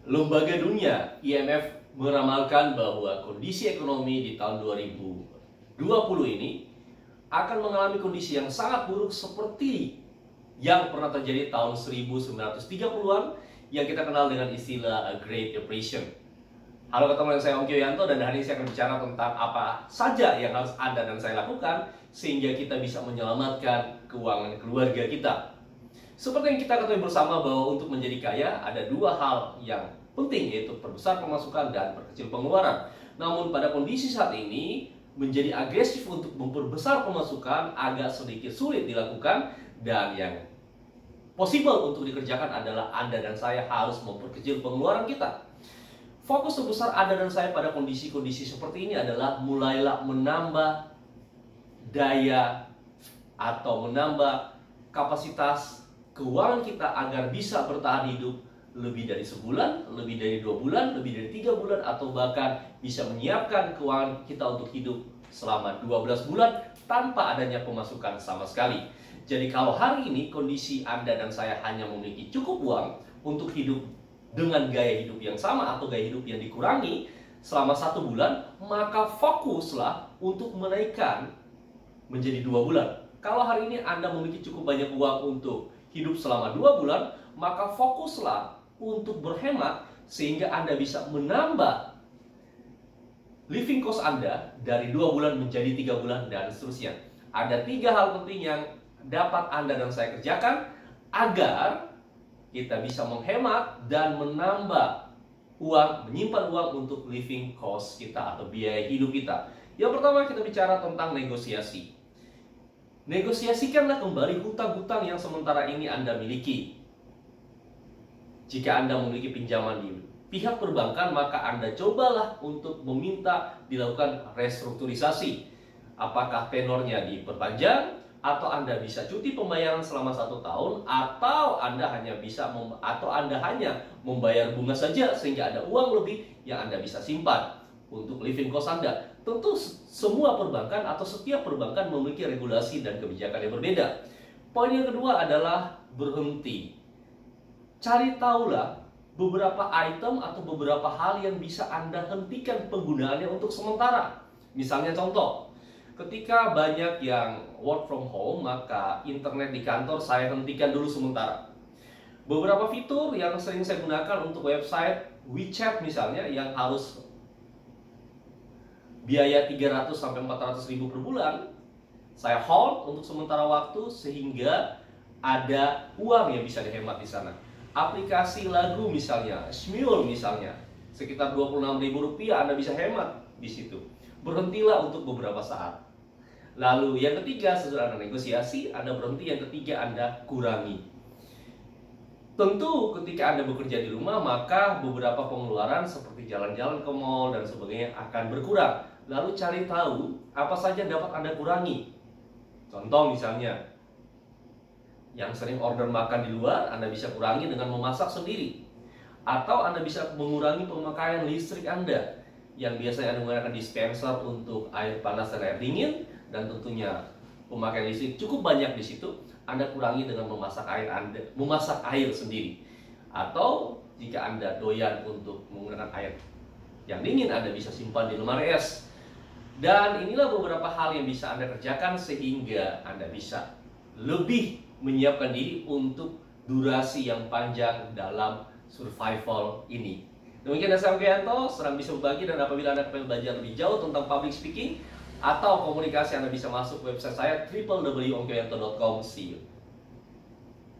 Lembaga Dunia IMF meramalkan bahwa kondisi ekonomi di tahun 2020 ini akan mengalami kondisi yang sangat buruk seperti yang pernah terjadi tahun 1930-an yang kita kenal dengan istilah Great Depression. Halo, ketemu dengan saya Ongki Yanto, dan hari ini saya akan bicara tentang apa saja yang harus Anda dan saya lakukan sehingga kita bisa menyelamatkan keuangan keluarga kita. Seperti yang kita ketahui bersama bahwa untuk menjadi kaya ada dua hal yang penting, yaitu perbesar pemasukan dan perkecil pengeluaran. Namun pada kondisi saat ini menjadi agresif untuk memperbesar pemasukan agak sedikit sulit dilakukan, dan yang possible untuk dikerjakan adalah Anda dan saya harus memperkecil pengeluaran kita. Fokus terbesar Anda dan saya pada kondisi-kondisi seperti ini adalah mulailah menambah daya atau menambah kapasitas keuangan kita agar bisa bertahan hidup lebih dari sebulan, lebih dari 2 bulan, lebih dari 3 bulan, atau bahkan bisa menyiapkan keuangan kita untuk hidup selama 12 bulan tanpa adanya pemasukan sama sekali. Jadi kalau hari ini kondisi Anda dan saya hanya memiliki cukup uang untuk hidup dengan gaya hidup yang sama atau gaya hidup yang dikurangi selama 1 bulan, maka fokuslah untuk menaikkan menjadi 2 bulan. Kalau hari ini Anda memiliki cukup banyak uang untuk hidup selama 2 bulan, maka fokuslah untuk berhemat sehingga Anda bisa menambah living cost Anda dari 2 bulan menjadi 3 bulan dan seterusnya. Ada 3 hal penting yang dapat Anda dan saya kerjakan agar kita bisa menghemat dan menambah uang, menyimpan uang untuk living cost kita atau biaya hidup kita. Yang pertama, kita bicara tentang negosiasi. Negosiasikanlah kembali hutang-hutang yang sementara ini Anda miliki. Jika Anda memiliki pinjaman di pihak perbankan, maka Anda cobalah untuk meminta dilakukan restrukturisasi. Apakah tenornya diperpanjang, atau Anda bisa cuti pembayaran selama 1 tahun, atau Anda hanya membayar bunga saja sehingga ada uang lebih yang Anda bisa simpan untuk living cost Anda. Tentu semua perbankan atau setiap perbankan memiliki regulasi dan kebijakan yang berbeda. Poin yang kedua adalah berhenti. Cari tahulah beberapa item atau beberapa hal yang bisa Anda hentikan penggunaannya untuk sementara. Misalnya contoh, ketika banyak yang work from home, maka internet di kantor saya hentikan dulu sementara. Beberapa fitur yang sering saya gunakan untuk website WeChat misalnya, yang harus biaya 300 sampai 400 ribu per bulan, saya hold untuk sementara waktu sehingga ada uang yang bisa dihemat di sana. Aplikasi lagu misalnya, Smule misalnya, sekitar 26 ribu rupiah Anda bisa hemat di situ. Berhentilah untuk beberapa saat. Lalu yang ketiga, setelah Anda negosiasi, Anda berhenti. Yang ketiga, Anda kurangi. Tentu ketika Anda bekerja di rumah, maka beberapa pengeluaran seperti jalan-jalan ke mall dan sebagainya akan berkurang. Lalu cari tahu apa saja dapat Anda kurangi. Contoh misalnya, yang sering order makan di luar, Anda bisa kurangi dengan memasak sendiri. Atau Anda bisa mengurangi pemakaian listrik Anda, yang biasanya Anda menggunakan dispenser untuk air panas dan air dingin, dan tentunya pemakaian listrik cukup banyak di situ. Anda kurangi dengan memasak air sendiri. Atau jika Anda doyan untuk menggunakan air yang dingin, Anda bisa simpan di lemari es. Dan inilah beberapa hal yang bisa Anda kerjakan sehingga Anda bisa lebih menyiapkan diri untuk durasi yang panjang dalam survival ini. Demikian dari saya Ongki Yanto, senang bisa berbagi, dan apabila Anda ingin belajar lebih jauh tentang public speaking atau komunikasi, Anda bisa masuk website saya www.ongkiyanto.com. See you.